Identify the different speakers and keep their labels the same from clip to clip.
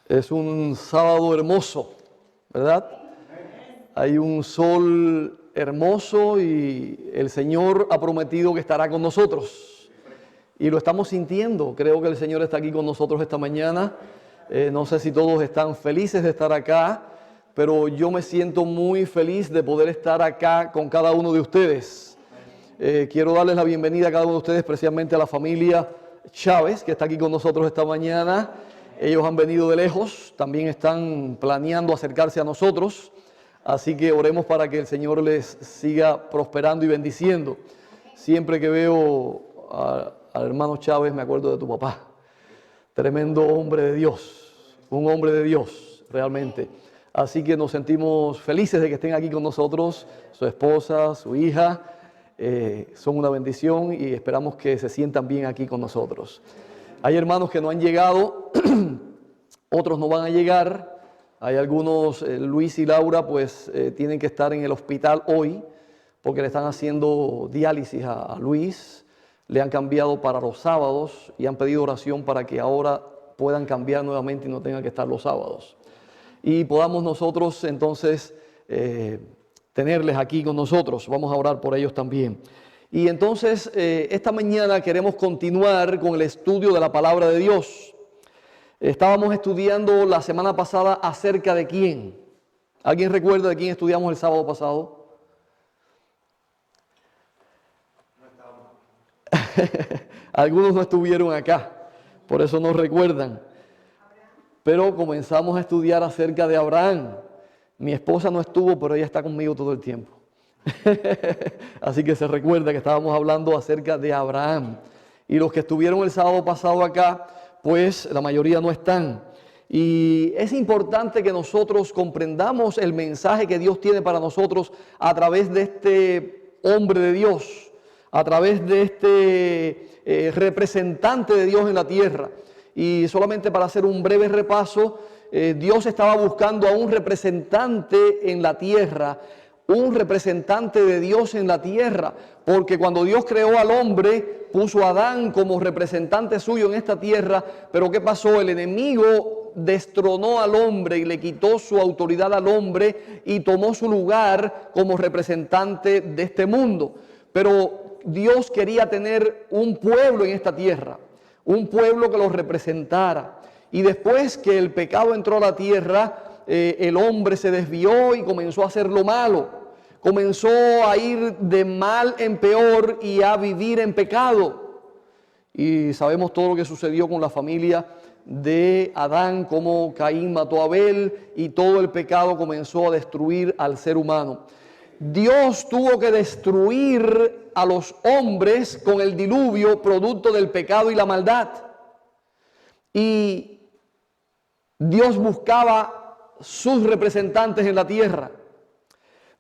Speaker 1: Es un sábado hermoso, ¿verdad? Hay un sol hermoso y el Señor ha prometido que estará con nosotros. Y lo estamos sintiendo. Creo que el Señor está aquí con nosotros esta mañana. No sé si todos están felices de estar acá, pero yo me siento muy feliz de poder estar acá con cada uno de ustedes. Quiero darles la bienvenida a cada uno de ustedes, especialmente a la familia Chávez, que está aquí con nosotros esta mañana. Ellos han venido de lejos, también están planeando acercarse a nosotros, así que oremos para que el Señor les siga prosperando y bendiciendo. Siempre que veo al hermano Chávez me acuerdo de tu papá, tremendo hombre de Dios, un hombre de Dios realmente. Así que nos sentimos felices de que estén aquí con nosotros, su esposa, su hija, son una bendición y esperamos que se sientan bien aquí con nosotros. Hay hermanos que no han llegado, otros no van a llegar. Hay algunos, Luis y Laura, pues tienen que estar en el hospital hoy porque le están haciendo diálisis a Luis. Le han cambiado para los sábados y han pedido oración para que ahora puedan cambiar nuevamente y no tengan que estar los sábados. Y podamos nosotros entonces tenerles aquí con nosotros. Vamos a orar por ellos también. Y entonces, esta mañana queremos continuar con el estudio de la palabra de Dios. Estábamos estudiando la semana pasada acerca de quién. ¿Alguien recuerda de quién estudiamos el sábado pasado? No estábamos. Algunos no estuvieron acá, por eso no recuerdan. Pero comenzamos a estudiar acerca de Abraham. Mi esposa no estuvo, pero ella está conmigo todo el tiempo. Así que se recuerda que estábamos hablando acerca de Abraham. Y los que estuvieron el sábado pasado acá, pues la mayoría no están. Y es importante que nosotros comprendamos el mensaje que Dios tiene para nosotros a través de este hombre de Dios, a través de este representante de Dios en la tierra. Y solamente para hacer un breve repaso, Dios estaba buscando a un representante en la tierra, un representante de Dios en la tierra, porque cuando Dios creó al hombre, puso a Adán como representante suyo en esta tierra, pero ¿qué pasó? El enemigo destronó al hombre y le quitó su autoridad al hombre y tomó su lugar como representante de este mundo. Pero Dios quería tener un pueblo en esta tierra, un pueblo que lo representara. Y después que el pecado entró a la tierra, el hombre se desvió y comenzó a hacer lo malo. Comenzó a ir de mal en peor y a vivir en pecado. Y sabemos todo lo que sucedió con la familia de Adán, cómo Caín mató a Abel y todo el pecado comenzó a destruir al ser humano. Dios tuvo que destruir a los hombres con el diluvio, producto del pecado y la maldad. Y Dios buscaba sus representantes en la tierra.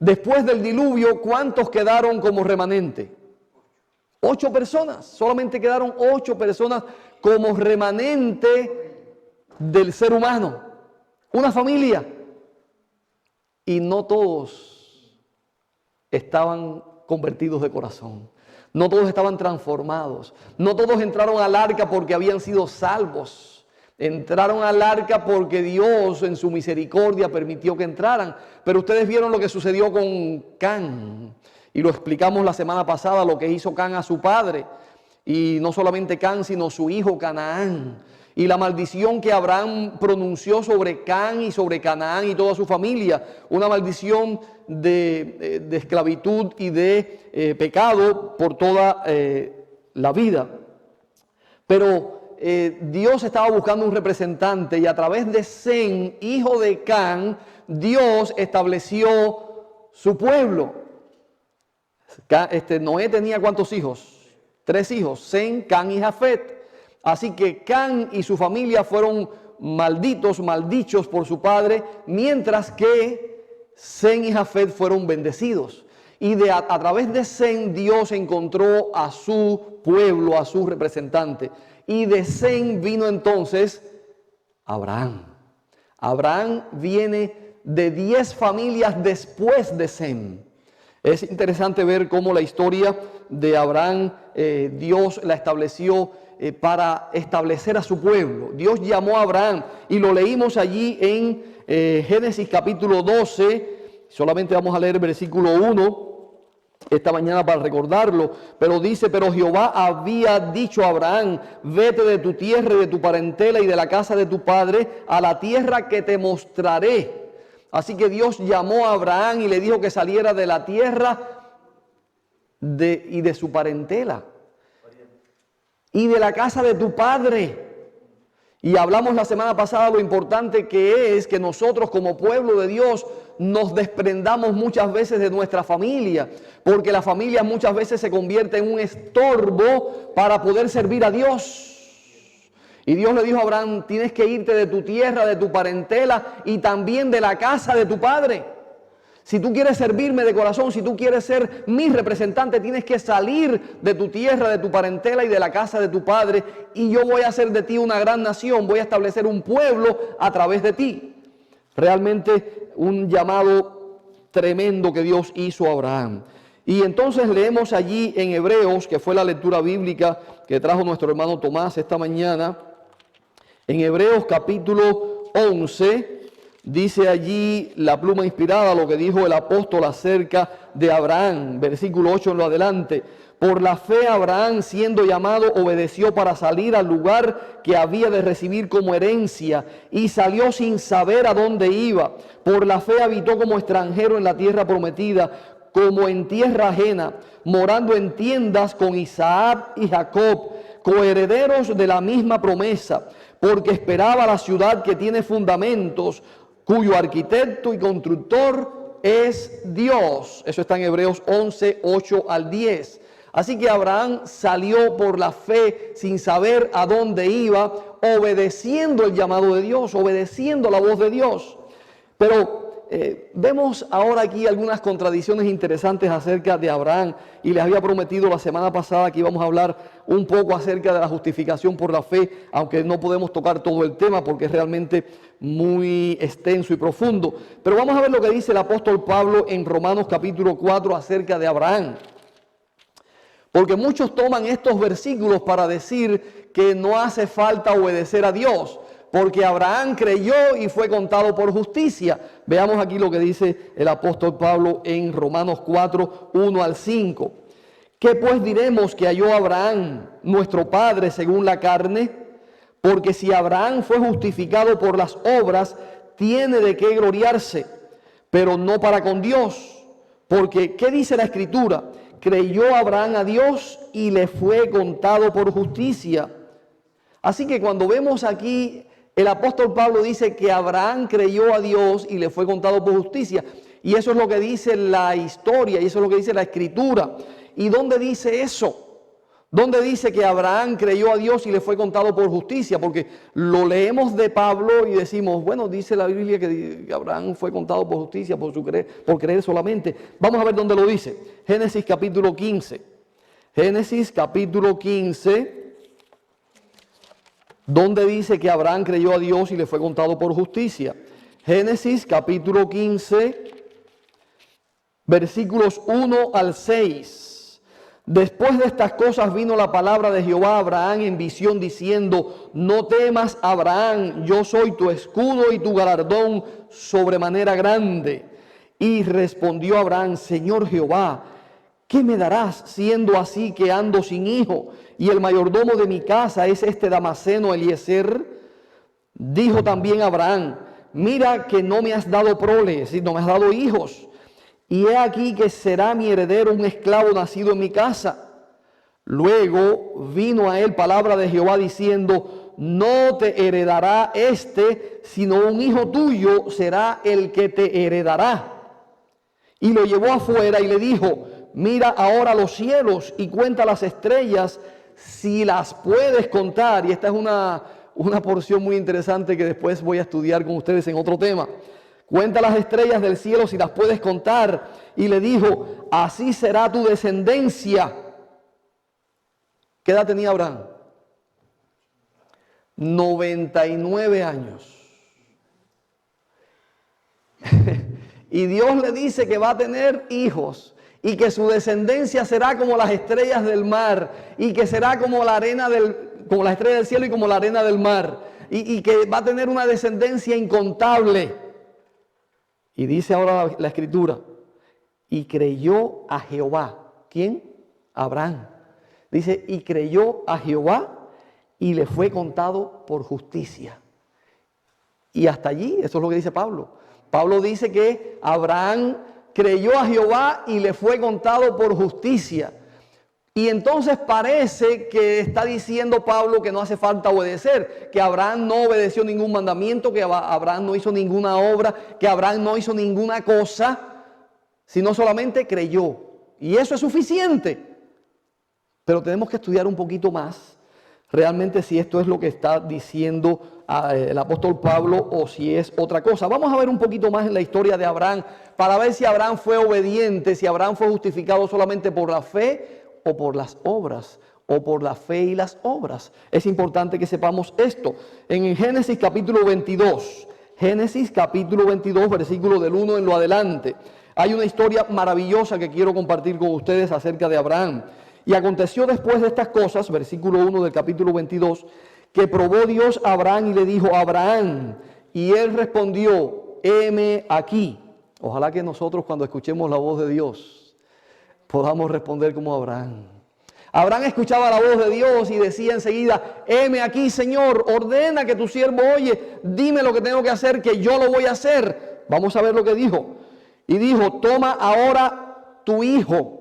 Speaker 1: Después del diluvio, ¿cuántos quedaron como remanente? 8 personas. Solamente quedaron 8 personas como remanente del ser humano. Una familia. Y no todos estaban convertidos de corazón. No todos estaban transformados. No todos entraron al arca porque habían sido salvos. Entraron al arca porque Dios en su misericordia permitió que entraran. Pero ustedes vieron lo que sucedió con Can. Y lo explicamos la semana pasada, lo que hizo Can a su padre. Y no solamente Can, sino su hijo Canaán. Y la maldición que Abraham pronunció sobre Can y sobre Canaán y toda su familia. Una maldición de esclavitud y de pecado por toda la vida. Pero Dios estaba buscando un representante y a través de Sem, hijo de Can, Dios estableció su pueblo. Noé tenía ¿cuántos hijos? 3 hijos, Sem, Can y Jafet. Así que Can y su familia fueron maldichos por su padre, mientras que Sem y Jafet fueron bendecidos. Y a través de Sem Dios encontró a su pueblo, a su representante. Y de Sem vino entonces Abraham. Abraham viene de 10 familias después de Sem. Es interesante ver cómo la historia de Abraham, Dios la estableció para establecer a su pueblo. Dios llamó a Abraham y lo leímos allí en Génesis capítulo 12. Solamente vamos a leer el versículo 1 esta mañana para recordarlo, pero dice: pero Jehová había dicho a Abraham: vete de tu tierra y de tu parentela y de la casa de tu padre a la tierra que te mostraré. Así que Dios llamó a Abraham y le dijo que saliera de la tierra y de su parentela y de la casa de tu padre. Y hablamos la semana pasada lo importante que es que nosotros como pueblo de Dios nos desprendamos muchas veces de nuestra familia, porque la familia muchas veces se convierte en un estorbo para poder servir a Dios. Y Dios le dijo a Abraham: tienes que irte de tu tierra, de tu parentela y también de la casa de tu padre. Si tú quieres servirme de corazón, si tú quieres ser mi representante, tienes que salir de tu tierra, de tu parentela y de la casa de tu padre, y yo voy a hacer de ti una gran nación, voy a establecer un pueblo a través de ti. Realmente un llamado tremendo que Dios hizo a Abraham. Y entonces leemos allí en Hebreos, que fue la lectura bíblica que trajo nuestro hermano Tomás esta mañana, en Hebreos capítulo 11, dice allí la pluma inspirada lo que dijo el apóstol acerca de Abraham, versículo 8 en lo adelante. Por la fe Abraham, siendo llamado, obedeció para salir al lugar que había de recibir como herencia, y salió sin saber a dónde iba. Por la fe habitó como extranjero en la tierra prometida, como en tierra ajena, morando en tiendas con Isaac y Jacob, coherederos de la misma promesa, porque esperaba la ciudad que tiene fundamentos, cuyo arquitecto y constructor es Dios. Eso está en Hebreos 11, 8 al 10. Así que Abraham salió por la fe sin saber a dónde iba, obedeciendo el llamado de Dios, obedeciendo la voz de Dios. Pero vemos ahora aquí algunas contradicciones interesantes acerca de Abraham, y les había prometido la semana pasada que íbamos a hablar un poco acerca de la justificación por la fe, aunque no podemos tocar todo el tema porque es realmente muy extenso y profundo. Pero vamos a ver lo que dice el apóstol Pablo en Romanos capítulo 4 acerca de Abraham. Porque muchos toman estos versículos para decir que no hace falta obedecer a Dios, porque Abraham creyó y fue contado por justicia. Veamos aquí lo que dice el apóstol Pablo en Romanos 4, 1 al 5. ¿Qué pues diremos que halló Abraham, nuestro padre, según la carne? Porque si Abraham fue justificado por las obras, tiene de qué gloriarse, pero no para con Dios. Porque, ¿qué dice la Escritura? Creyó Abraham a Dios y le fue contado por justicia. Así que cuando vemos aquí, el apóstol Pablo dice que Abraham creyó a Dios y le fue contado por justicia. Y eso es lo que dice la historia, y eso es lo que dice la Escritura. ¿Y dónde dice eso? ¿Dónde dice que Abraham creyó a Dios y le fue contado por justicia? Porque lo leemos de Pablo y decimos, bueno, dice la Biblia que Abraham fue contado por justicia por creer solamente. Vamos a ver dónde lo dice. Génesis capítulo 15. Génesis capítulo 15. ¿Dónde dice que Abraham creyó a Dios y le fue contado por justicia? Génesis capítulo 15, versículos 1 al 6. Después de estas cosas vino la palabra de Jehová a Abraham en visión diciendo: no temas, Abraham, yo soy tu escudo y tu galardón sobremanera grande. Y respondió Abraham: Señor Jehová, ¿qué me darás siendo así que ando sin hijo? Y el mayordomo de mi casa es este Damaseno Eliezer. Dijo también Abraham: mira que no me has dado prole, es decir, no me has dado hijos. Y he aquí que será mi heredero un esclavo nacido en mi casa. Luego vino a él palabra de Jehová diciendo: no te heredará sino un hijo tuyo será el que te heredará. Y lo llevó afuera y le dijo: mira ahora los cielos y cuenta las estrellas, si las puedes contar. Y esta es una porción muy interesante que después voy a estudiar con ustedes en otro tema. Cuenta las estrellas del cielo si las puedes contar. Y le dijo: así será tu descendencia. ¿Qué edad tenía Abraham? 99 años. Y Dios le dice que va a tener hijos y que su descendencia será como las estrellas del mar y que será como la arena como las estrellas del cielo y como la arena del mar, y que va a tener una descendencia incontable. Y dice ahora la Escritura, y creyó a Jehová. ¿Quién? Abraham. Dice, y creyó a Jehová y le fue contado por justicia. Y hasta allí, eso es lo que dice Pablo. Pablo dice que Abraham creyó a Jehová y le fue contado por justicia. Y entonces parece que está diciendo Pablo que no hace falta obedecer, que Abraham no obedeció ningún mandamiento, que Abraham no hizo ninguna obra, que Abraham no hizo ninguna cosa, sino solamente creyó. Y eso es suficiente. Pero tenemos que estudiar un poquito más realmente si esto es lo que está diciendo el apóstol Pablo o si es otra cosa. Vamos a ver un poquito más en la historia de Abraham para ver si Abraham fue obediente, si Abraham fue justificado solamente por la fe o por las obras, o por la fe y las obras. Es importante que sepamos esto. En Génesis capítulo 22, Génesis capítulo 22, versículo del 1 en lo adelante, hay una historia maravillosa que quiero compartir con ustedes acerca de Abraham. Y aconteció después de estas cosas, versículo 1 del capítulo 22, que probó Dios a Abraham y le dijo, Abraham, y él respondió, heme aquí. Ojalá que nosotros cuando escuchemos la voz de Dios podamos responder como Abraham. Abraham escuchaba la voz de Dios y decía enseguida, heme aquí, Señor, ordena que tu siervo oye, dime lo que tengo que hacer, que yo lo voy a hacer. Vamos a ver lo que dijo. Y dijo, toma ahora tu hijo,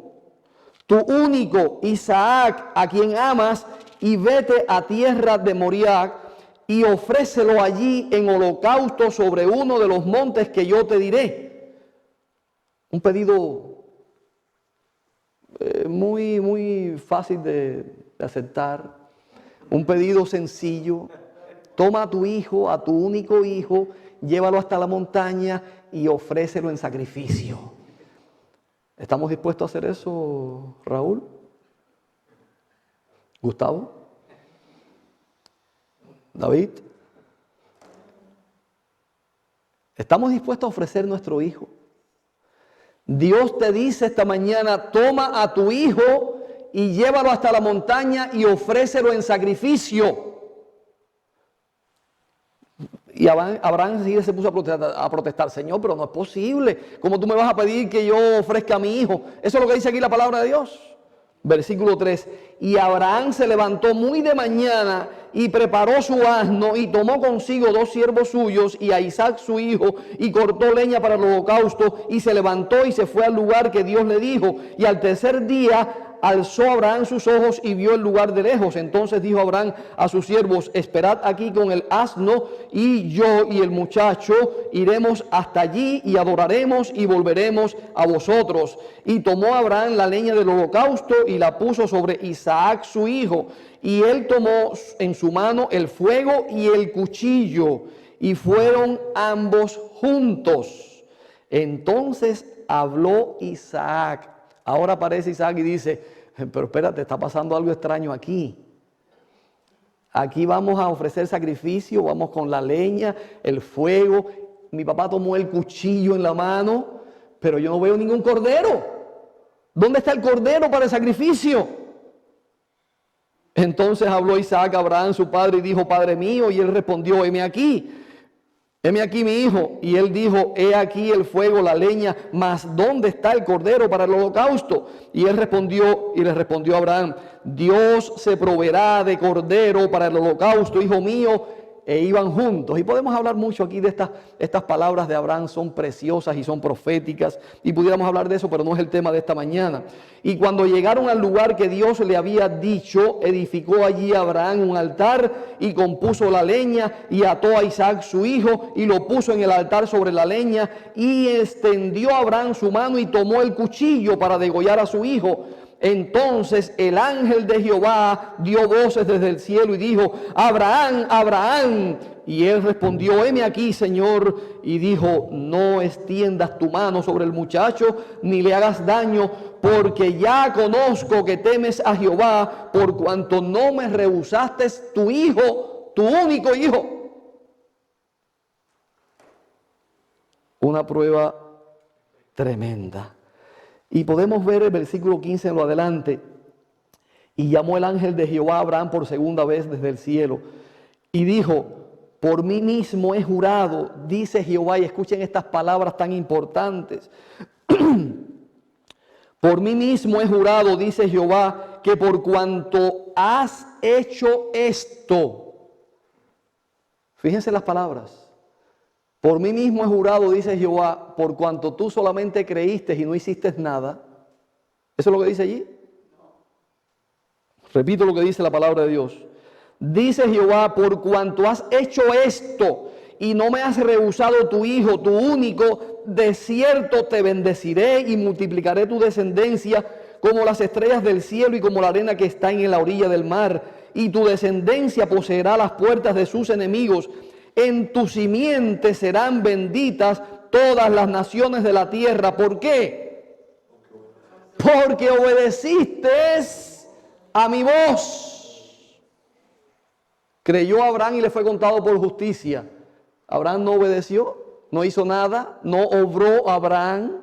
Speaker 1: tu único Isaac, a quien amas, y vete a tierra de Moriah y ofrécelo allí en holocausto sobre uno de los montes que yo te diré. Un pedido muy fácil de aceptar, un pedido sencillo. Toma a tu hijo, a tu único hijo, llévalo hasta la montaña y ofrécelo en sacrificio. ¿Estamos dispuestos a hacer eso, Raúl? ¿Gustavo? ¿David? ¿Estamos dispuestos a ofrecer nuestro hijo? Dios te dice esta mañana, toma a tu hijo y llévalo hasta la montaña y ofrécelo en sacrificio. Y Abraham se puso a protestar, Señor, pero no es posible. ¿Cómo tú me vas a pedir que yo ofrezca a mi hijo? Eso es lo que dice aquí la palabra de Dios. Versículo 3. Y Abraham se levantó muy de mañana y preparó su asno y tomó consigo 2 siervos suyos y a Isaac su hijo y cortó leña para el holocausto y se levantó y se fue al lugar que Dios le dijo. Y al tercer día alzó Abraham sus ojos y vio el lugar de lejos. Entonces dijo Abraham a sus siervos, esperad aquí con el asno y yo y el muchacho iremos hasta allí y adoraremos y volveremos a vosotros. Y tomó Abraham la leña del holocausto y la puso sobre Isaac su hijo. Y él tomó en su mano el fuego y el cuchillo y fueron ambos juntos. Entonces habló Isaac. Ahora aparece Isaac y dice, pero espérate, está pasando algo extraño aquí. Aquí vamos a ofrecer sacrificio, vamos con la leña, el fuego. Mi papá tomó el cuchillo en la mano, pero yo no veo ningún cordero. ¿Dónde está el cordero para el sacrificio? Entonces habló Isaac a Abraham, su padre, y dijo, Padre mío, y él respondió, heme aquí mi hijo. Y él dijo, he aquí el fuego, la leña, mas ¿dónde está el cordero para el holocausto? Y él respondió, y le respondió a Abraham, Dios se proveerá de cordero para el holocausto, hijo mío. E iban juntos. Y podemos hablar mucho aquí de estas palabras de Abraham, son preciosas y son proféticas. Y pudiéramos hablar de eso, pero no es el tema de esta mañana. Y cuando llegaron al lugar que Dios le había dicho, edificó allí Abraham un altar y compuso la leña y ató a Isaac su hijo y lo puso en el altar sobre la leña. Y extendió Abraham su mano y tomó el cuchillo para degollar a su hijo. Entonces el ángel de Jehová dio voces desde el cielo y dijo, Abraham, Abraham. Y él respondió, heme aquí, Señor. Y dijo, no extiendas tu mano sobre el muchacho, ni le hagas daño, porque ya conozco que temes a Jehová, por cuanto no me rehusaste tu hijo, tu único hijo. Una prueba tremenda. Y podemos ver el versículo 15 en lo adelante. Y llamó el ángel de Jehová a Abraham por segunda vez desde el cielo y dijo: por mí mismo he jurado, dice Jehová, y escuchen estas palabras tan importantes. Por mí mismo he jurado, dice Jehová, que por cuanto has hecho esto, fíjense las palabras, por mí mismo he jurado, dice Jehová, por cuanto tú solamente creíste y no hiciste nada. ¿Eso es lo que dice allí? Repito lo que dice la palabra de Dios. Dice Jehová: por cuanto has hecho esto y no me has rehusado tu hijo, tu único, de cierto te bendeciré y multiplicaré tu descendencia como las estrellas del cielo y como la arena que está en la orilla del mar. Y tu descendencia poseerá las puertas de sus enemigos. En tu simiente serán benditas todas las naciones de la tierra. ¿Por qué? Porque obedeciste a mi voz. Creyó Abraham y le fue contado por justicia. Abraham no obedeció, no hizo nada, no obró Abraham.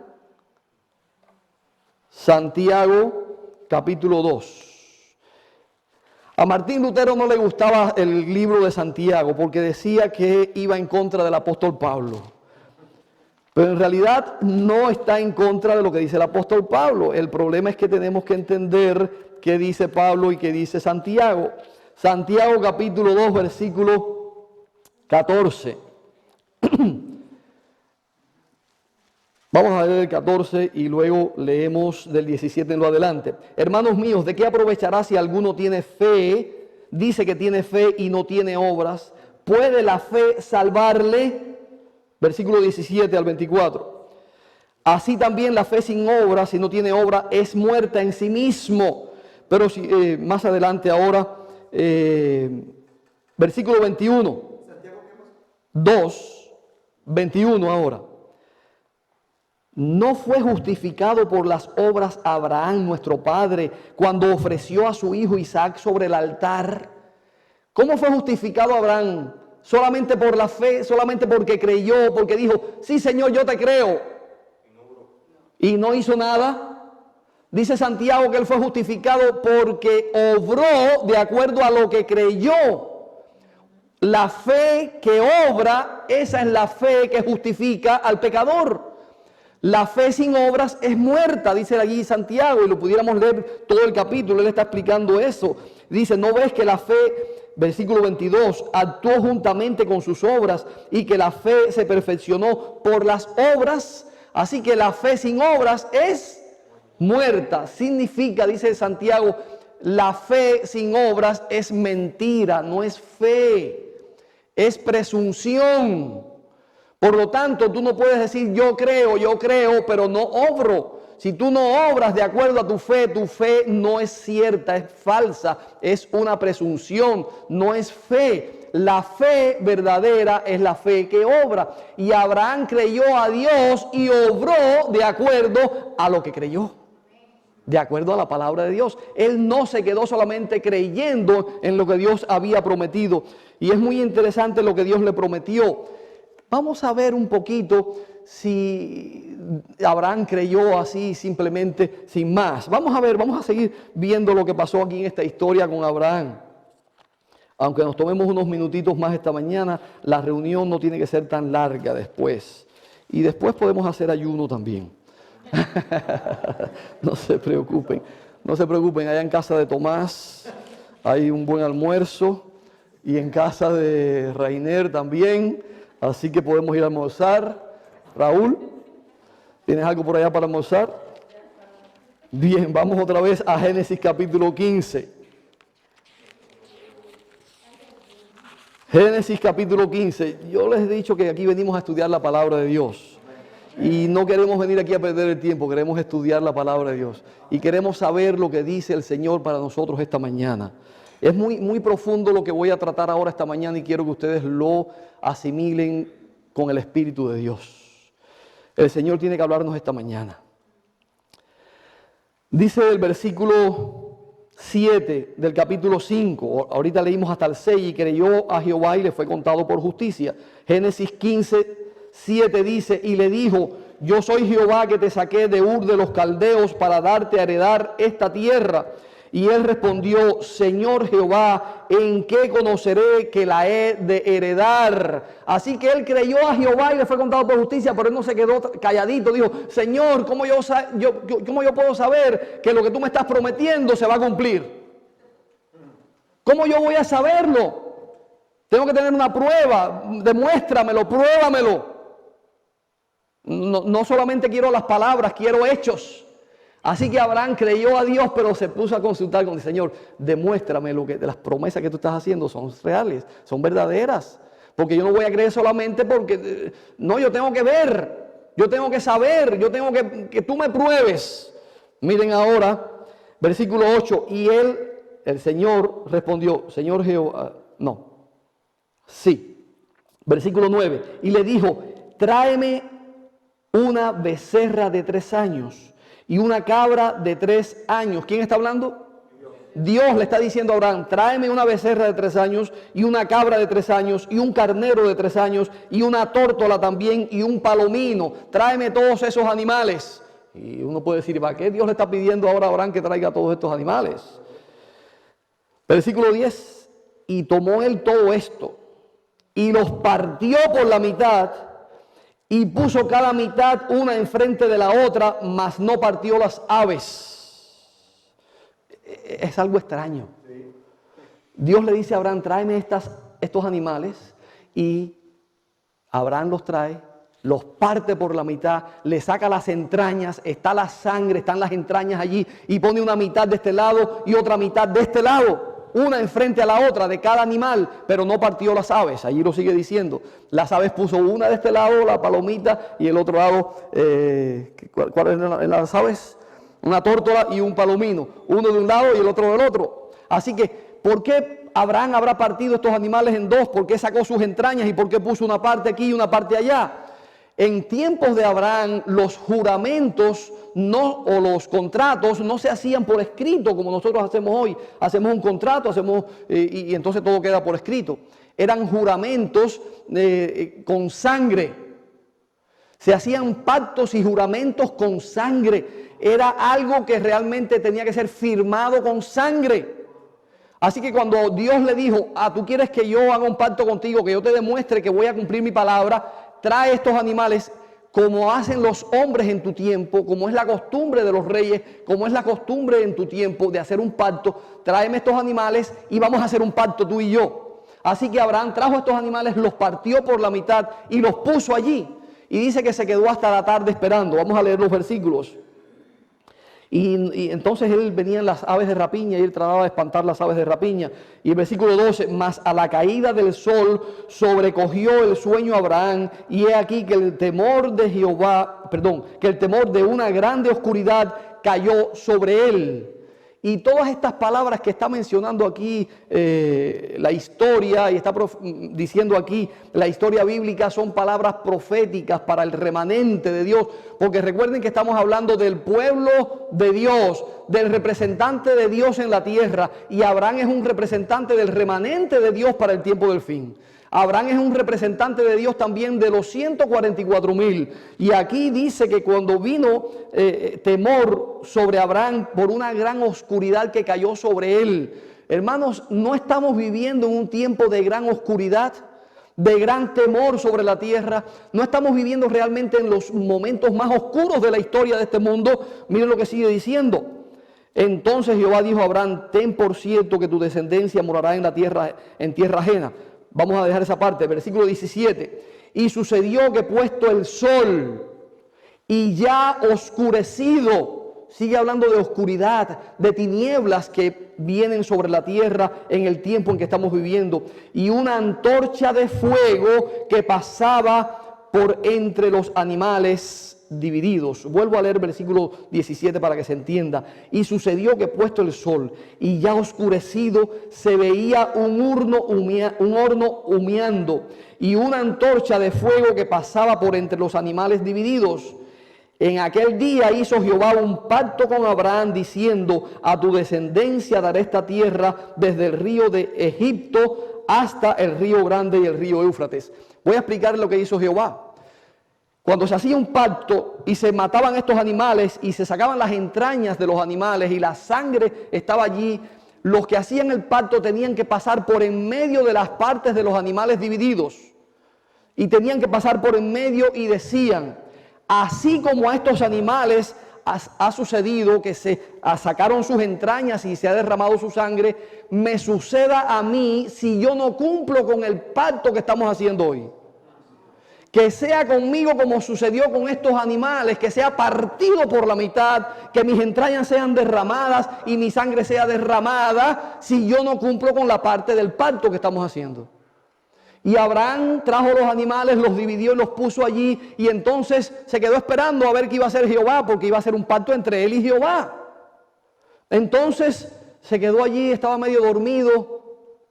Speaker 1: Santiago capítulo 2. A Martín Lutero no le gustaba el libro de Santiago porque decía que iba en contra del apóstol Pablo. Pero en realidad no está en contra de lo que dice el apóstol Pablo. El problema es que tenemos que entender qué dice Pablo y qué dice Santiago. Santiago capítulo 2 versículo 14. Vamos a leer el 14 y luego leemos del 17 en lo adelante. Hermanos míos, ¿de qué aprovechará si alguno tiene fe? Dice que tiene fe y no tiene obras. ¿Puede la fe salvarle? Versículo 17 al 24. Así también la fe sin obra, si no tiene obra, es muerta en sí mismo. Pero si, más adelante ahora, versículo 21. 2, 21 ahora. ¿No fue justificado por las obras Abraham, nuestro padre, cuando ofreció a su hijo Isaac sobre el altar? ¿Cómo fue justificado Abraham? Solamente por la fe, solamente porque creyó, porque dijo: sí, Señor, yo te creo. Y no hizo nada. Dice Santiago que él fue justificado porque obró de acuerdo a lo que creyó. La fe que obra, esa es la fe que justifica al pecador. La fe sin obras es muerta, dice allí Santiago, y lo pudiéramos leer todo el capítulo, él está explicando eso. Dice: ¿no ves que la fe, versículo 22, actuó juntamente con sus obras y que la fe se perfeccionó por las obras? Así que la fe sin obras es muerta. Significa, dice Santiago, la fe sin obras es mentira, no es fe, es presunción. Por lo tanto, tú no puedes decir yo creo, pero no obro. Si tú no obras de acuerdo a tu fe no es cierta, es falsa, es una presunción, no es fe. La fe verdadera es la fe que obra. Y Abraham creyó a Dios y obró de acuerdo a lo que creyó. De acuerdo a la palabra de Dios. Él no se quedó solamente creyendo en lo que Dios había prometido. Y es muy interesante lo que Dios le prometió. Vamos a ver un poquito si Abraham creyó así simplemente sin más. Vamos a ver, vamos a seguir viendo lo que pasó aquí en esta historia con Abraham. Aunque nos tomemos unos minutitos más esta mañana, la reunión no tiene que ser tan larga después. Y después podemos hacer ayuno también. No se preocupen, no se preocupen. Allá en casa de Tomás hay un buen almuerzo y en casa de Rainer también. Así que podemos ir a almorzar. Raúl, ¿tienes algo por allá para almorzar? Bien, vamos otra vez a Génesis capítulo 15. Génesis capítulo 15. Yo les he dicho que aquí venimos a estudiar la palabra de Dios. Y no queremos venir aquí a perder el tiempo, queremos estudiar la palabra de Dios. Y queremos saber lo que dice el Señor para nosotros esta mañana. Es muy profundo lo que voy a tratar ahora esta mañana y quiero que ustedes lo asimilen con el Espíritu de Dios. El Señor tiene que hablarnos esta mañana. Dice el versículo 7 del capítulo 5, ahorita leímos hasta el 6, y creyó a Jehová y le fue contado por justicia. Génesis 15, 7 dice: y le dijo: yo soy Jehová que te saqué de Ur de los Caldeos para darte a heredar esta tierra. Y él respondió: Señor Jehová, ¿en qué conoceré que la he de heredar? Así que él creyó a Jehová y le fue contado por justicia, pero él no se quedó calladito. Dijo: Señor, ¿cómo yo puedo saber que lo que tú me estás prometiendo se va a cumplir? ¿Cómo yo voy a saberlo? Tengo que tener una prueba. Demuéstramelo, pruébamelo. No solamente quiero las palabras, quiero hechos. Así que Abraham creyó a Dios, pero se puso a consultar con el Señor. Demuéstrame las promesas que tú estás haciendo son reales, son verdaderas. Porque yo no voy a creer solamente porque... No, yo tengo que ver, yo tengo que saber, yo tengo que tú me pruebes. Miren ahora, versículo 8. Y el Señor respondió: Señor Jehová, sí. Versículo 9. Y le dijo: tráeme una becerra de 3 años y una cabra de 3 años. ¿Quién está hablando? Dios le está diciendo a Abraham: tráeme una becerra de 3 años y una cabra de 3 años y un carnero de 3 años y una tórtola también y un palomino. Tráeme todos esos animales. Y uno puede decir: ¿para qué Dios le está pidiendo ahora a Abraham que traiga todos estos animales? Versículo 10. Y tomó él todo esto y los partió por la mitad y puso cada mitad una enfrente de la otra, mas no partió las aves. Es algo extraño. Dios le dice a Abraham: tráeme estos animales, y Abraham los trae, los parte por la mitad, le saca las entrañas, está la sangre, están las entrañas allí, y pone una mitad de este lado y otra mitad de este lado, una enfrente a la otra de cada animal, pero no partió las aves. Allí lo sigue diciendo. Las aves puso una de este lado, la palomita, y el otro lado, ¿cuáles eran las aves? Una tórtola y un palomino, uno de un lado y el otro del otro. Así que, ¿por qué Abraham habrá partido estos animales en dos? ¿Por qué sacó sus entrañas y por qué puso una parte aquí y una parte allá? En tiempos de Abraham, los juramentos o los contratos no se hacían por escrito como nosotros hacemos hoy. Hacemos un contrato, y entonces todo queda por escrito. Eran juramentos con sangre. Se hacían pactos y juramentos con sangre. Era algo que realmente tenía que ser firmado con sangre. Así que cuando Dios le dijo: tú quieres que yo haga un pacto contigo, que yo te demuestre que voy a cumplir mi palabra, trae estos animales, como hacen los hombres en tu tiempo, como es la costumbre de los reyes, como es la costumbre en tu tiempo de hacer un pacto. Tráeme estos animales y vamos a hacer un pacto tú y yo. Así que Abraham trajo estos animales, los partió por la mitad y los puso allí. Y dice que se quedó hasta la tarde esperando. Vamos a leer los versículos. Y entonces venían las aves de rapiña y él trataba de espantar las aves de rapiña. Y el versículo 12, mas a la caída del sol sobrecogió el sueño a Abraham, y he aquí que el temor de una grande oscuridad cayó sobre él. Y todas estas palabras que está mencionando aquí la historia, y está diciendo aquí la historia bíblica, son palabras proféticas para el remanente de Dios. Porque recuerden que estamos hablando del pueblo de Dios, del representante de Dios en la tierra. Y Abraham es un representante del remanente de Dios para el tiempo del fin. Abraham es un representante de Dios también de los 144,000. Y aquí dice que cuando vino temor sobre Abraham por una gran oscuridad que cayó sobre él. Hermanos, no estamos viviendo en un tiempo de gran oscuridad, de gran temor sobre la tierra. No estamos viviendo realmente en los momentos más oscuros de la historia de este mundo. Miren lo que sigue diciendo. Entonces Jehová dijo a Abraham: ten por cierto que tu descendencia morará en tierra ajena. Vamos a dejar esa parte, versículo 17. Y sucedió que puesto el sol y ya oscurecido, sigue hablando de oscuridad, de tinieblas que vienen sobre la tierra en el tiempo en que estamos viviendo, y una antorcha de fuego que pasaba por entre los animales divididos. Vuelvo a leer versículo 17 para que se entienda. Y sucedió que puesto el sol y ya oscurecido, se veía un horno humeando y una antorcha de fuego que pasaba por entre los animales divididos. En aquel día hizo Jehová un pacto con Abraham, diciendo: a tu descendencia daré esta tierra desde el río de Egipto hasta el río grande y el río Éufrates. Voy a explicar lo que hizo Jehová. Cuando se hacía un pacto y se mataban estos animales y se sacaban las entrañas de los animales y la sangre estaba allí, los que hacían el pacto tenían que pasar por en medio de las partes de los animales divididos. Y tenían que pasar por en medio y decían, así como a estos animales ha sucedido que se sacaron sus entrañas y se ha derramado su sangre, me suceda a mí si yo no cumplo con el pacto que estamos haciendo hoy. Que sea conmigo como sucedió con estos animales, que sea partido por la mitad, que mis entrañas sean derramadas y mi sangre sea derramada si yo no cumplo con la parte del pacto que estamos haciendo. Y Abraham trajo los animales, los dividió y los puso allí, y entonces se quedó esperando a ver qué iba a hacer Jehová, porque iba a ser un pacto entre él y Jehová. Entonces se quedó allí, estaba medio dormido.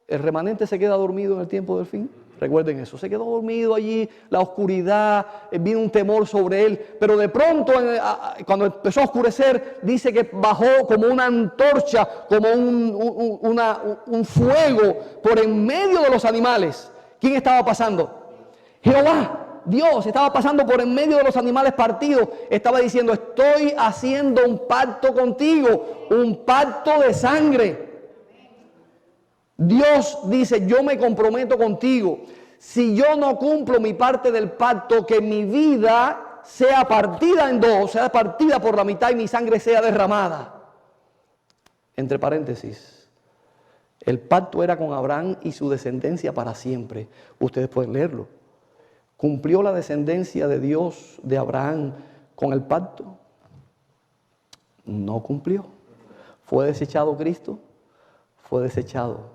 Speaker 1: El remanente se queda dormido en el tiempo del fin. Recuerden eso, se quedó dormido allí, la oscuridad, vino un temor sobre él, pero de pronto cuando empezó a oscurecer, dice que bajó como una antorcha, como un fuego por en medio de los animales. ¿Quién estaba pasando? Jehová, Dios, estaba pasando por en medio de los animales partidos, estaba diciendo, estoy haciendo un pacto contigo, un pacto de sangre. Dios dice, yo me comprometo contigo, si yo no cumplo mi parte del pacto, que mi vida sea partida en dos, sea partida por la mitad y mi sangre sea derramada. Entre paréntesis, el pacto era con Abraham y su descendencia para siempre. Ustedes pueden leerlo. ¿Cumplió la descendencia de Dios, de Abraham, con el pacto? No cumplió. ¿Fue desechado Cristo? Fue desechado.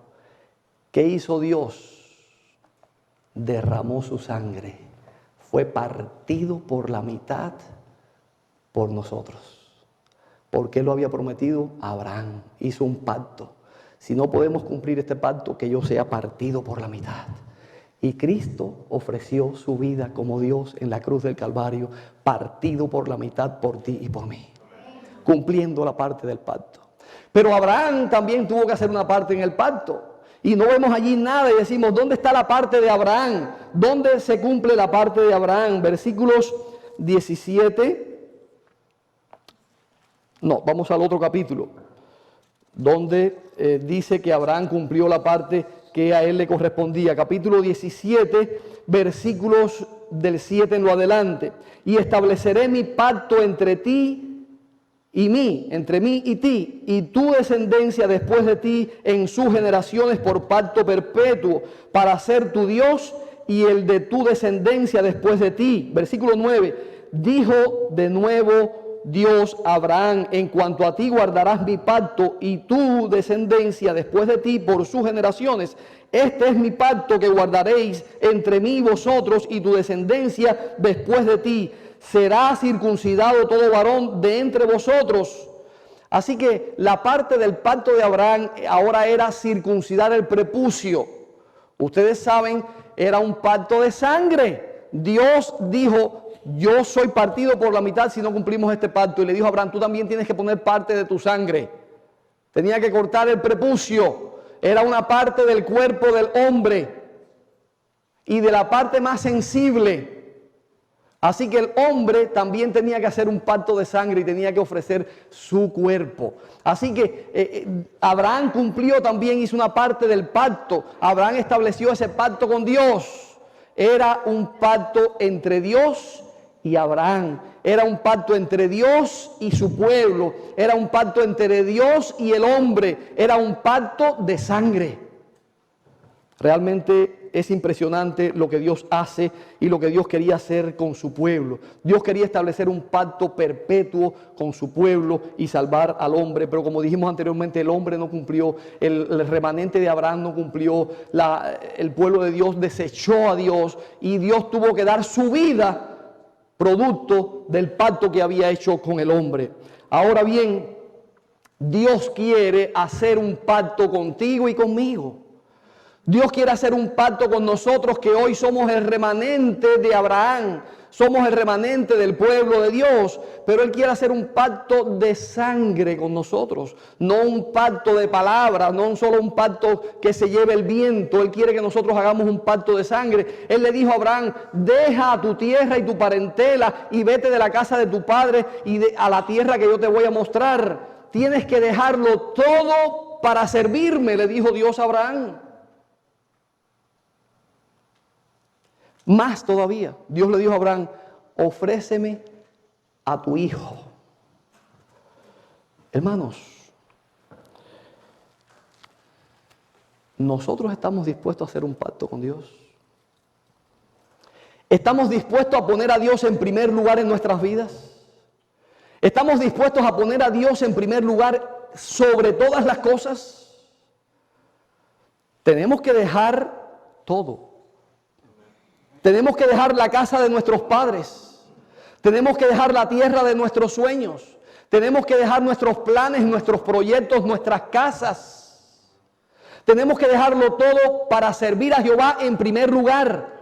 Speaker 1: ¿Qué hizo Dios? Derramó su sangre. Fue partido por la mitad por nosotros. Porque Él lo había prometido a Abraham. Hizo un pacto. Si no podemos cumplir este pacto, que yo sea partido por la mitad. Y Cristo ofreció su vida como Dios en la cruz del Calvario, partido por la mitad por ti y por mí. Cumpliendo la parte del pacto. Pero Abraham también tuvo que hacer una parte en el pacto. Y no vemos allí nada y decimos, ¿dónde está la parte de Abraham? ¿Dónde se cumple la parte de Abraham? Versículos 17. No, vamos al otro capítulo, donde dice que Abraham cumplió la parte que a él le correspondía. Capítulo 17, versículos del 7 en lo adelante. Y estableceré mi pacto entre ti y mí, entre mí y ti, y tu descendencia después de ti en sus generaciones por pacto perpetuo, para ser tu Dios y el de tu descendencia después de ti. Versículo 9, dijo de nuevo Dios a Abraham, en cuanto a ti guardarás mi pacto y tu descendencia después de ti por sus generaciones. Este es mi pacto que guardaréis entre mí y vosotros y tu descendencia después de ti. Será circuncidado todo varón de entre vosotros. Así que la parte del pacto de Abraham ahora era circuncidar el prepucio. Ustedes saben, era un pacto de sangre. Dios dijo, yo soy partido por la mitad si no cumplimos este pacto. Y le dijo a Abraham, tú también tienes que poner parte de tu sangre. Tenía que cortar el prepucio. Era una parte del cuerpo del hombre y de la parte más sensible. Así que el hombre también tenía que hacer un pacto de sangre y tenía que ofrecer su cuerpo. Así que Abraham cumplió también, hizo una parte del pacto. Abraham estableció ese pacto con Dios. Era un pacto entre Dios y Abraham. Era un pacto entre Dios y su pueblo. Era un pacto entre Dios y el hombre. Era un pacto de sangre. Realmente es impresionante lo que Dios hace y lo que Dios quería hacer con su pueblo. Dios quería establecer un pacto perpetuo con su pueblo y salvar al hombre, pero como dijimos anteriormente, el hombre no cumplió, el remanente de Abraham no cumplió, el pueblo de Dios desechó a Dios y Dios tuvo que dar su vida producto del pacto que había hecho con el hombre. Ahora bien, Dios quiere hacer un pacto contigo y conmigo. Dios quiere hacer un pacto con nosotros que hoy somos el remanente de Abraham. somos el remanente del pueblo de Dios, pero Él quiere hacer un pacto de sangre con nosotros, no un pacto de palabras, no solo un pacto que se lleve el viento. Él quiere que nosotros hagamos un pacto de sangre. Él le dijo a Abraham: deja a tu tierra y tu parentela y vete de la casa de tu padre y a la tierra que yo te voy a mostrar. Tienes que dejarlo todo para servirme, le dijo Dios a Abraham. Más todavía, Dios le dijo a Abraham: ofréceme a tu hijo. Hermanos, nosotros estamos dispuestos a hacer un pacto con Dios. ¿Estamos dispuestos a poner a Dios en primer lugar en nuestras vidas? ¿Estamos dispuestos a poner a Dios en primer lugar sobre todas las cosas? Tenemos que dejar todo. Tenemos que dejar la casa de nuestros padres. Tenemos que dejar la tierra de nuestros sueños. Tenemos que dejar nuestros planes, nuestros proyectos, nuestras casas. Tenemos que dejarlo todo para servir a Jehová en primer lugar.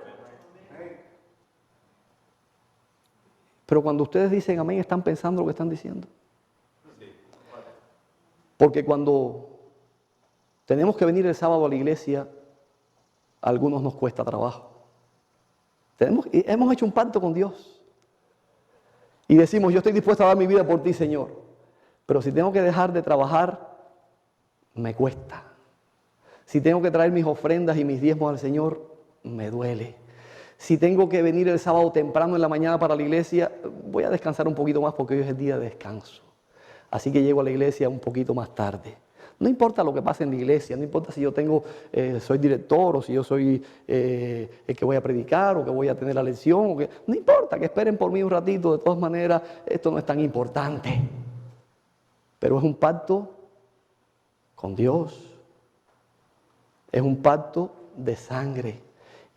Speaker 1: Pero cuando ustedes dicen amén, están pensando lo que están diciendo. Porque cuando tenemos que venir el sábado a la iglesia, a algunos nos cuesta trabajo. Hemos hecho un pacto con Dios. Y decimos: yo estoy dispuesto a dar mi vida por ti, Señor. Pero si tengo que dejar de trabajar, me cuesta. Si tengo que traer mis ofrendas y mis diezmos al Señor, me duele. Si tengo que venir el sábado temprano en la mañana para la iglesia, voy a descansar un poquito más porque hoy es el día de descanso. Así que llego a la iglesia un poquito más tarde. No importa lo que pase en la iglesia, no importa si yo soy director o si yo soy el que voy a predicar o que voy a tener la lección. No importa, que esperen por mí un ratito. De todas maneras, esto no es tan importante. Pero es un pacto con Dios. Es un pacto de sangre.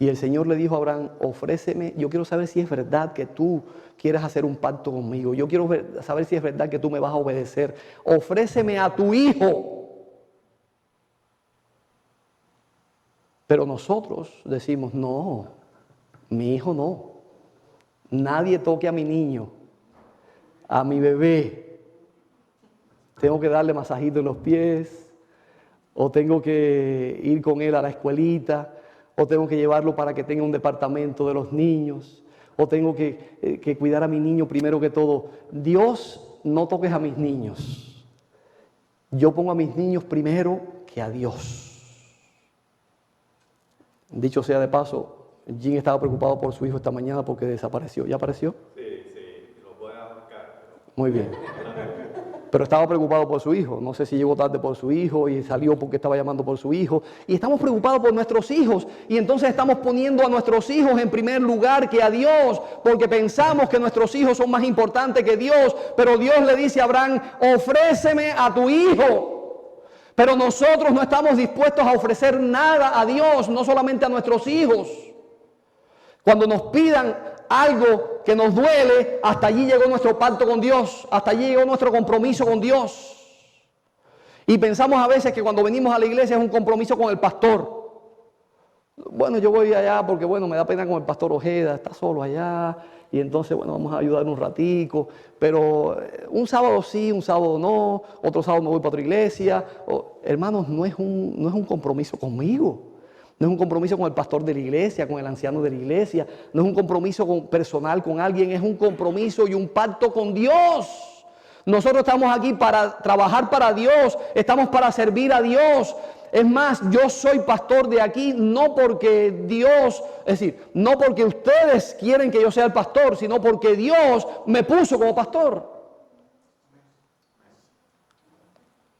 Speaker 1: Y el Señor le dijo a Abraham: ofréceme, yo quiero saber si es verdad que tú quieres hacer un pacto conmigo. Yo quiero saber si es verdad que tú me vas a obedecer. Ofréceme a tu hijo. Pero nosotros decimos: no, mi hijo no. Nadie toque a mi niño, a mi bebé. Tengo que darle masajito en los pies, o tengo que ir con él a la escuelita, o tengo que llevarlo para que tenga un departamento de los niños, o tengo que cuidar a mi niño primero que todo. Dios, no toques a mis niños. Yo pongo a mis niños primero que a Dios. Dicho sea de paso, Jim estaba preocupado por su hijo esta mañana porque desapareció. ¿Ya apareció?
Speaker 2: Sí, lo voy a buscar.
Speaker 1: Muy bien. Pero estaba preocupado por su hijo. No sé si llegó tarde por su hijo y salió porque estaba llamando por su hijo. Y estamos preocupados por nuestros hijos. Y entonces estamos poniendo a nuestros hijos en primer lugar que a Dios, porque pensamos que nuestros hijos son más importantes que Dios. Pero Dios le dice a Abraham: ofréceme a tu hijo. Pero nosotros no estamos dispuestos a ofrecer nada a Dios, no solamente a nuestros hijos. Cuando nos pidan algo que nos duele, hasta allí llegó nuestro pacto con Dios, hasta allí llegó nuestro compromiso con Dios. Y pensamos a veces que cuando venimos a la iglesia es un compromiso con el pastor. Bueno, yo voy allá porque me da pena con el pastor Ojeda, está solo allá, y entonces vamos a ayudar un ratico, pero un sábado sí, un sábado no, otro sábado me voy para otra iglesia. Hermanos, no es un compromiso conmigo. No es un compromiso con el pastor de la iglesia, con el anciano de la iglesia. No es un compromiso personal con alguien. Es un compromiso y un pacto con Dios. Nosotros estamos aquí para trabajar para Dios. Estamos para servir a Dios. Es más, yo soy pastor de aquí no porque Dios, es decir, no porque ustedes quieren que yo sea el pastor, sino porque Dios me puso como pastor.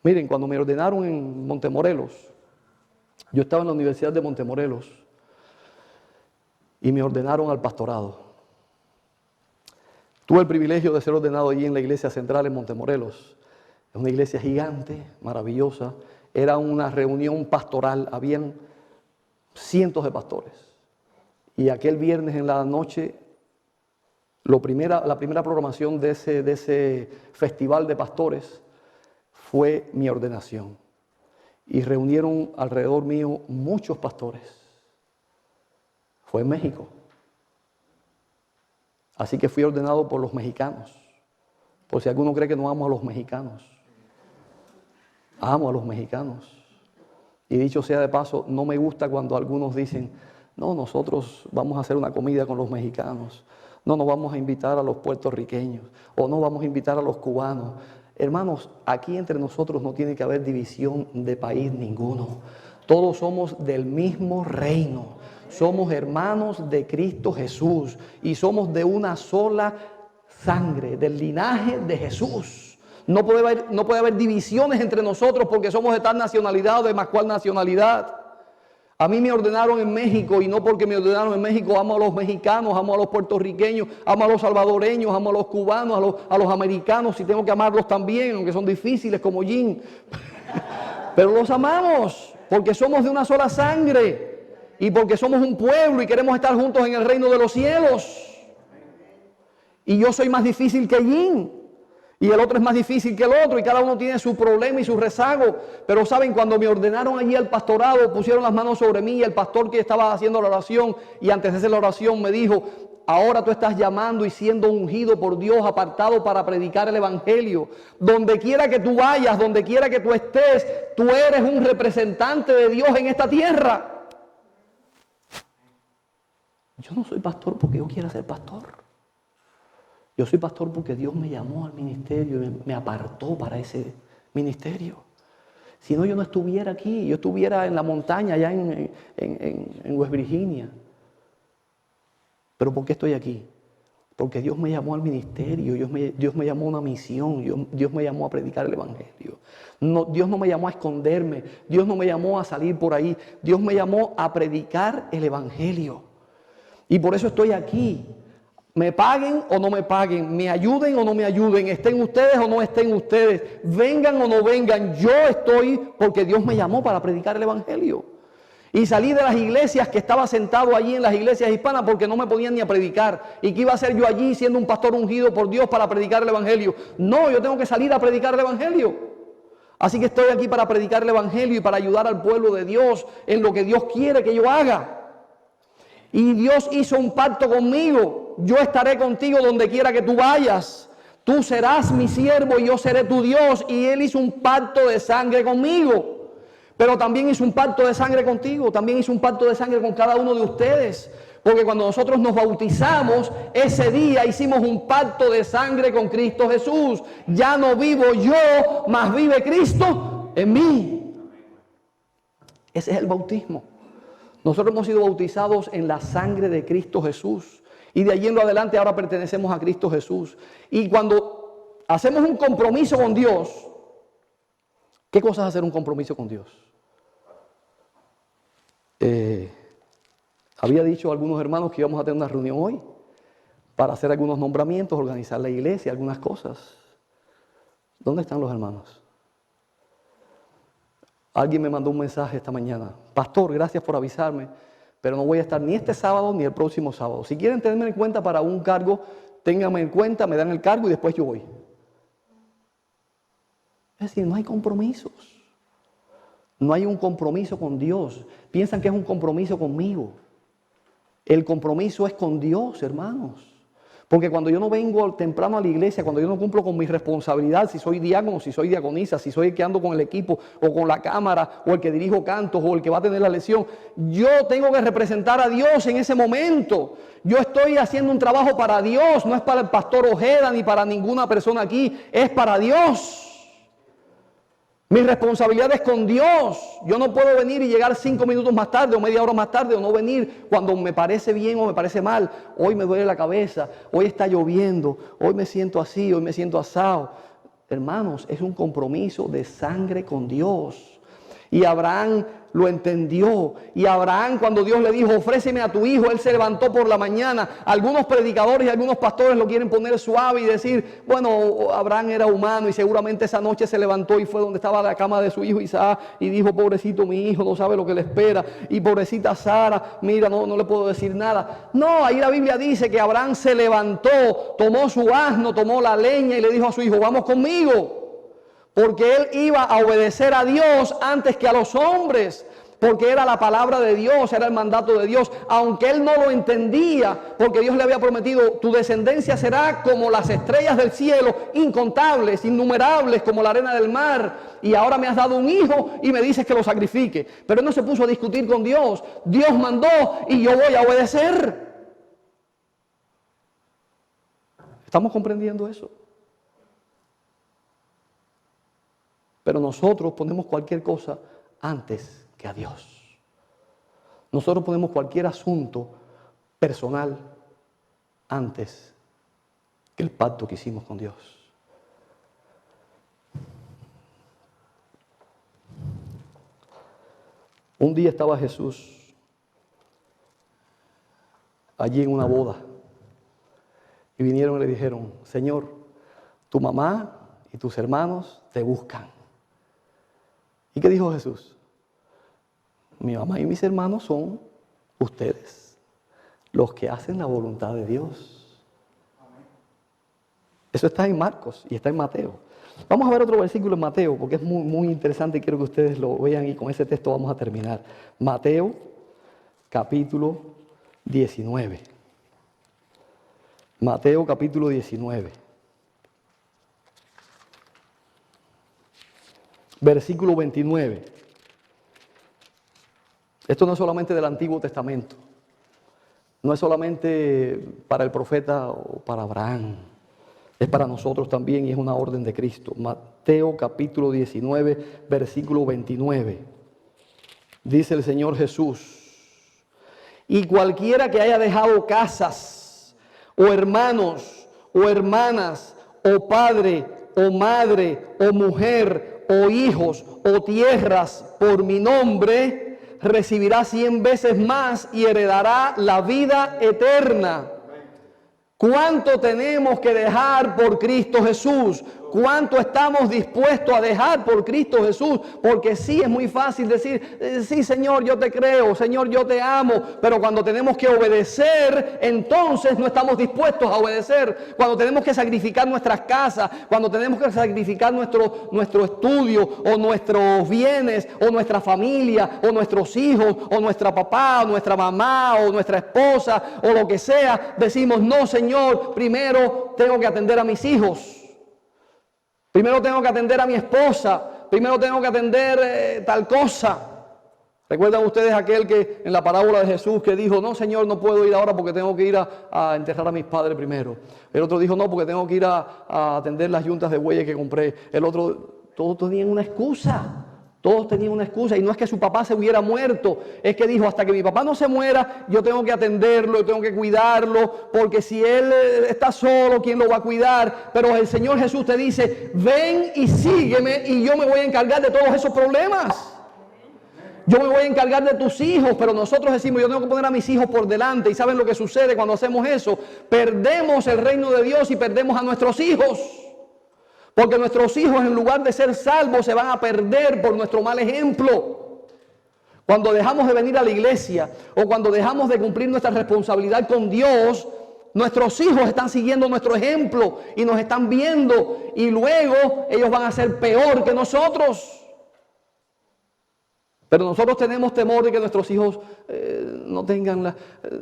Speaker 1: Miren, cuando me ordenaron en Montemorelos, yo estaba en la Universidad de Montemorelos y me ordenaron al pastorado. Tuve el privilegio de ser ordenado allí en la iglesia central en Montemorelos. Es una iglesia gigante, maravillosa. Era una reunión pastoral, habían cientos de pastores. Y aquel viernes en la noche, la primera programación de ese festival de pastores fue mi ordenación. Y reunieron alrededor mío muchos pastores. Fue en México. Así que fui ordenado por los mexicanos. Por si alguno cree que no amo a los mexicanos. Amo a los mexicanos. Y dicho sea de paso, no me gusta cuando algunos dicen, no, nosotros vamos a hacer una comida con los mexicanos. No, nos vamos a invitar a los puertorriqueños. O no vamos a invitar a los cubanos. Hermanos, aquí entre nosotros no tiene que haber división de país ninguno. Todos somos del mismo reino. Somos hermanos de Cristo Jesús. Y somos de una sola sangre, del linaje de Jesús. No puede haber divisiones entre nosotros porque somos de tal nacionalidad o de más cual nacionalidad. A mí me ordenaron en México y no porque me ordenaron en México amo a los mexicanos, amo a los puertorriqueños, amo a los salvadoreños, amo a los cubanos, a los americanos y tengo que amarlos también, aunque son difíciles como Jim. Pero los amamos porque somos de una sola sangre y porque somos un pueblo y queremos estar juntos en el reino de los cielos. Y yo soy más difícil que Jim. Y el otro es más difícil que el otro y cada uno tiene su problema y su rezago. Pero saben, cuando me ordenaron allí al pastorado, pusieron las manos sobre mí y el pastor que estaba haciendo la oración y antes de hacer la oración me dijo, ahora tú estás llamando y siendo ungido por Dios, apartado para predicar el evangelio. Donde quiera que tú vayas, donde quiera que tú estés, tú eres un representante de Dios en esta tierra. Yo no soy pastor porque yo quiera ser pastor. Yo soy pastor porque Dios me llamó al ministerio y me apartó para ese ministerio. Si no, yo no estuviera aquí, yo estuviera en la montaña allá en West Virginia. ¿Pero por qué estoy aquí? Porque Dios me llamó al ministerio, Dios me llamó a una misión, Dios me llamó a predicar el evangelio. No, Dios no me llamó a esconderme, Dios no me llamó a salir por ahí, Dios me llamó a predicar el evangelio. Y por eso estoy aquí. Me paguen o no me paguen, me ayuden o no me ayuden, estén ustedes o no estén ustedes, vengan o no vengan, yo estoy porque Dios me llamó para predicar el evangelio. Y salí de las iglesias que estaba sentado allí en las iglesias hispanas porque no me podían ni a predicar. ¿Y qué iba a hacer yo allí siendo un pastor ungido por Dios para predicar el evangelio? No, yo tengo que salir a predicar el evangelio. Así que estoy aquí para predicar el evangelio y para ayudar al pueblo de Dios en lo que Dios quiere que yo haga. Y Dios hizo un pacto conmigo. Yo estaré contigo donde quiera que tú vayas. Tú serás mi siervo y yo seré tu Dios. Y Él hizo un pacto de sangre conmigo. Pero también hizo un pacto de sangre contigo. También hizo un pacto de sangre con cada uno de ustedes. Porque cuando nosotros nos bautizamos, ese día hicimos un pacto de sangre con Cristo Jesús. Ya no vivo yo, mas vive Cristo en mí. Ese es el bautismo. Nosotros hemos sido bautizados en la sangre de Cristo Jesús. Y de allí en lo adelante ahora pertenecemos a Cristo Jesús. Y cuando hacemos un compromiso con Dios, ¿qué cosa es hacer un compromiso con Dios? Había dicho a algunos hermanos que íbamos a tener una reunión hoy para hacer algunos nombramientos, organizar la iglesia, algunas cosas. ¿Dónde están los hermanos? Alguien me mandó un mensaje esta mañana. Pastor, gracias por avisarme, pero no voy a estar ni este sábado ni el próximo sábado. Si quieren tenerme en cuenta para un cargo, ténganme en cuenta, me dan el cargo y después yo voy. Es decir, no hay compromisos. No hay un compromiso con Dios. Piensan que es un compromiso conmigo. El compromiso es con Dios, hermanos. Porque cuando yo no vengo temprano a la iglesia, cuando yo no cumplo con mi responsabilidad, si soy diácono, si soy diaconisa, si soy el que ando con el equipo o con la cámara o el que dirijo cantos o el que va a tener la lección, yo tengo que representar a Dios en ese momento. Yo estoy haciendo un trabajo para Dios, no es para el pastor Ojeda ni para ninguna persona aquí, es para Dios. Mi responsabilidad es con Dios. Yo no puedo venir y llegar 5 minutos más tarde o media hora más tarde o no venir cuando me parece bien o me parece mal. Hoy me duele la cabeza, hoy está lloviendo, hoy me siento así, hoy me siento asado. Hermanos, es un compromiso de sangre con Dios. Y Abraham lo entendió. Y Abraham, cuando Dios le dijo, ofréceme a tu hijo, él se levantó por la mañana. Algunos predicadores y algunos pastores lo quieren poner suave y decir, bueno, Abraham era humano y seguramente esa noche se levantó y fue donde estaba la cama de su hijo Isaac y dijo, pobrecito mi hijo, no sabe lo que le espera. Y pobrecita Sara, mira, no le puedo decir nada. No, ahí la Biblia dice que Abraham se levantó, tomó su asno, tomó la leña y le dijo a su hijo, vamos conmigo. Porque él iba a obedecer a Dios antes que a los hombres. porque era la palabra de Dios, era el mandato de Dios, aunque él no lo entendía, porque Dios le había prometido, tu descendencia será como las estrellas del cielo, incontables, innumerables, como la arena del mar, y ahora me has dado un hijo y me dices que lo sacrifique. Pero él no se puso a discutir con Dios. Dios mandó y yo voy a obedecer. ¿Estamos comprendiendo eso? Pero nosotros ponemos cualquier cosa antes que a Dios. Nosotros ponemos cualquier asunto personal antes que el pacto que hicimos con Dios. Un día estaba Jesús allí en una boda y vinieron y le dijeron, Señor, tu mamá y tus hermanos te buscan. ¿Y qué dijo Jesús? Mi mamá y mis hermanos son ustedes, los que hacen la voluntad de Dios. Eso está en Marcos y está en Mateo. Vamos a ver otro versículo en Mateo, porque es muy interesante y quiero que ustedes lo vean y con ese texto vamos a terminar. Mateo, capítulo 19. Mateo, capítulo 19. Versículo 29. Esto no es solamente del Antiguo Testamento. No es solamente para el profeta o para Abraham. Es para nosotros también y es una orden de Cristo. Mateo capítulo 19, versículo 29. Dice el Señor Jesús, y cualquiera que haya dejado casas, o hermanos, o hermanas, o padre, o madre, o mujer, o hijos, o tierras, por mi nombre, recibirá 100 veces más y heredará la vida eterna. ¿Cuánto tenemos que dejar por Cristo Jesús? ¿Cuánto estamos dispuestos a dejar por Cristo Jesús? Porque sí es muy fácil decir, sí Señor, yo te creo, Señor, yo te amo. Pero cuando tenemos que obedecer, entonces no estamos dispuestos a obedecer. Cuando tenemos que sacrificar nuestras casas, cuando tenemos que sacrificar nuestro estudio, o nuestros bienes, o nuestra familia, o nuestros hijos, o nuestra papá, o nuestra mamá, o nuestra esposa, o lo que sea, decimos, no Señor, primero tengo que atender a mis hijos. Primero tengo que atender a mi esposa, primero tengo que atender tal cosa. ¿Recuerdan ustedes aquel que en la parábola de Jesús que dijo, no Señor, no puedo ir ahora porque tengo que ir a enterrar a mis padres primero? El otro dijo, no, porque tengo que ir a atender las yuntas de bueyes que compré. El otro, todos tenían una excusa. Todos tenían una excusa y no es que su papá se hubiera muerto, es que dijo, hasta que mi papá no se muera, yo tengo que atenderlo, yo tengo que cuidarlo, porque si él está solo, ¿quién lo va a cuidar? Pero el Señor Jesús te dice, ven y sígueme y yo me voy a encargar de todos esos problemas. Yo me voy a encargar de tus hijos, pero nosotros decimos, yo tengo que poner a mis hijos por delante. ¿Y saben lo que sucede cuando hacemos eso? Perdemos el reino de Dios y perdemos a nuestros hijos. Porque nuestros hijos, en lugar de ser salvos, se van a perder por nuestro mal ejemplo. Cuando dejamos de venir a la iglesia o cuando dejamos de cumplir nuestra responsabilidad con Dios, nuestros hijos están siguiendo nuestro ejemplo y nos están viendo y luego ellos van a ser peor que nosotros. Pero nosotros tenemos temor de que nuestros hijos no tengan,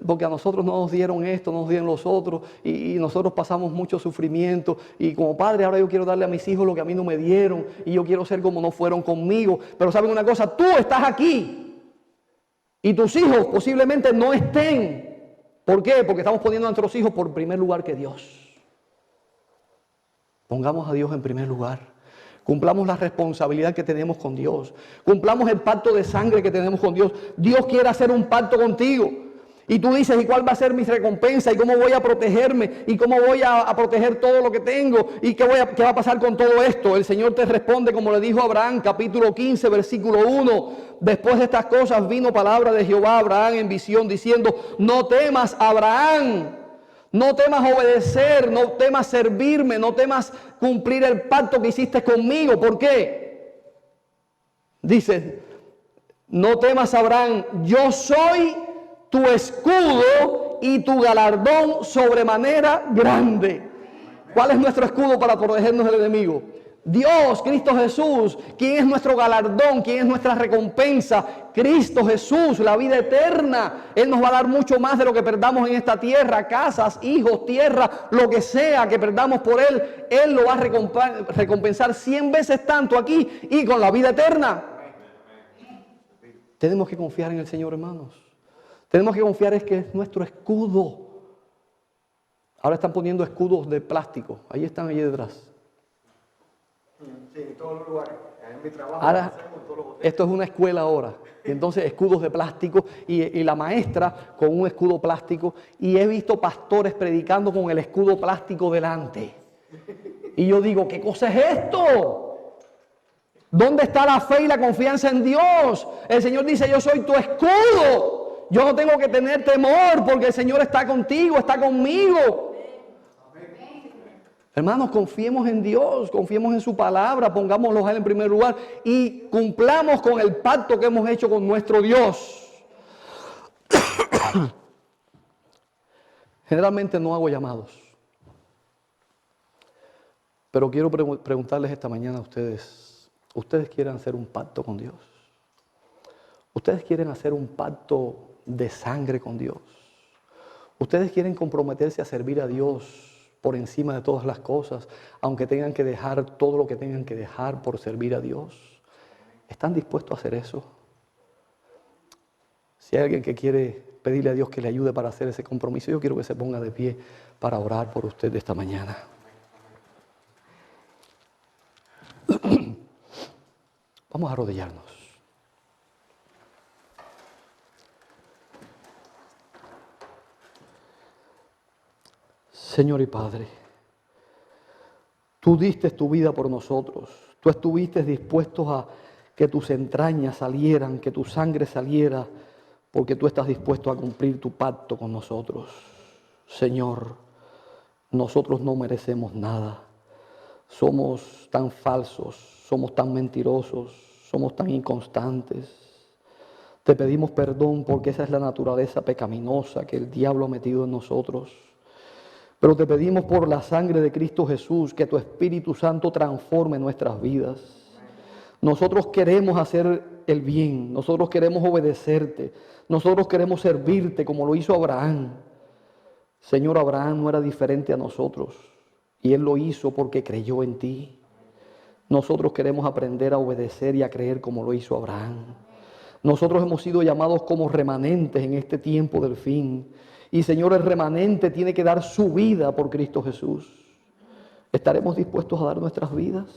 Speaker 1: porque a nosotros no nos dieron esto, no nos dieron los otros, y nosotros pasamos mucho sufrimiento, y como padre ahora yo quiero darle a mis hijos lo que a mí no me dieron, y yo quiero ser como no fueron conmigo. Pero ¿saben una cosa? Tú estás aquí, y tus hijos posiblemente no estén. ¿Por qué? Porque estamos poniendo a nuestros hijos por primer lugar que Dios. Pongamos a Dios en primer lugar. Cumplamos la responsabilidad que tenemos con Dios. Cumplamos el pacto de sangre que tenemos con Dios. Dios quiere hacer un pacto contigo. Y tú dices, ¿y cuál va a ser mi recompensa? ¿Y cómo voy a protegerme? ¿Y cómo voy a proteger todo lo que tengo? ¿Y qué va a pasar con todo esto? El Señor te responde como le dijo a Abraham, capítulo 15, versículo 1. Después de estas cosas vino palabra de Jehová a Abraham en visión diciendo, no temas, Abraham. No temas obedecer, no temas servirme, no temas cumplir el pacto que hiciste conmigo. ¿Por qué? Dice, no temas, Abraham, yo soy tu escudo y tu galardón sobremanera grande. ¿Cuál es nuestro escudo para protegernos del enemigo? Dios, Cristo Jesús, ¿quién es nuestro galardón? ¿Quién es nuestra recompensa? Cristo Jesús, la vida eterna. Él nos va a dar mucho más de lo que perdamos en esta tierra, casas, hijos, tierra, lo que sea que perdamos por Él. Él lo va a recompensar 100 veces tanto aquí y con la vida eterna. Tenemos que confiar en el Señor, hermanos. Tenemos que confiar en que es nuestro escudo. Ahora están poniendo escudos de plástico. Ahí están, allí detrás.
Speaker 3: Sí, en todos los lugares. En mi trabajo.
Speaker 1: Ahora, esto es una escuela ahora. Y entonces escudos de plástico y la maestra con un escudo plástico. Y he visto pastores predicando con el escudo plástico delante. Y yo digo, ¿qué cosa es esto? ¿Dónde está la fe y la confianza en Dios? El Señor dice, yo soy tu escudo. Yo no tengo que tener temor porque el Señor está contigo, está conmigo. Hermanos, confiemos en Dios, confiemos en su palabra, pongámoslo a Él en primer lugar y cumplamos con el pacto que hemos hecho con nuestro Dios. Generalmente no hago llamados, pero quiero preguntarles esta mañana a ustedes, ¿ustedes quieren hacer un pacto con Dios? ¿Ustedes quieren hacer un pacto de sangre con Dios? ¿Ustedes quieren comprometerse a servir a Dios por encima de todas las cosas, aunque tengan que dejar todo lo que tengan que dejar por servir a Dios? ¿Están dispuestos a hacer eso? Si hay alguien que quiere pedirle a Dios que le ayude para hacer ese compromiso, yo quiero que se ponga de pie para orar por usted esta mañana. Vamos a arrodillarnos. Señor y Padre, tú diste tu vida por nosotros. Tú estuviste dispuesto a que tus entrañas salieran, que tu sangre saliera, porque tú estás dispuesto a cumplir tu pacto con nosotros. Señor, nosotros no merecemos nada. Somos tan falsos, somos tan mentirosos, somos tan inconstantes. Te pedimos perdón porque esa es la naturaleza pecaminosa que el diablo ha metido en nosotros. Pero te pedimos por la sangre de Cristo Jesús que tu Espíritu Santo transforme nuestras vidas. Nosotros queremos hacer el bien, nosotros queremos obedecerte, nosotros queremos servirte como lo hizo Abraham. Señor, Abraham no era diferente a nosotros y él lo hizo porque creyó en ti. Nosotros queremos aprender a obedecer y a creer como lo hizo Abraham. Nosotros hemos sido llamados como remanentes en este tiempo del fin. Y Señor, el remanente tiene que dar su vida por Cristo Jesús. ¿Estaremos dispuestos a dar nuestras vidas?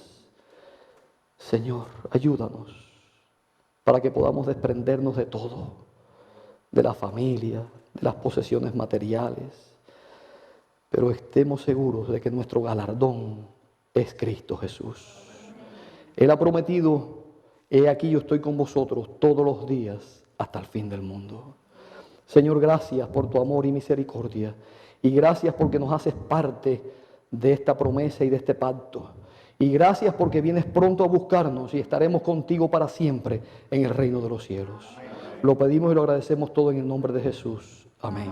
Speaker 1: Señor, ayúdanos para que podamos desprendernos de todo, de la familia, de las posesiones materiales, pero estemos seguros de que nuestro galardón es Cristo Jesús. Él ha prometido, he aquí yo estoy con vosotros todos los días hasta el fin del mundo. Señor, gracias por tu amor y misericordia. Y gracias porque nos haces parte de esta promesa y de este pacto. Y gracias porque vienes pronto a buscarnos y estaremos contigo para siempre en el reino de los cielos. Lo pedimos y lo agradecemos todo en el nombre de Jesús. Amén.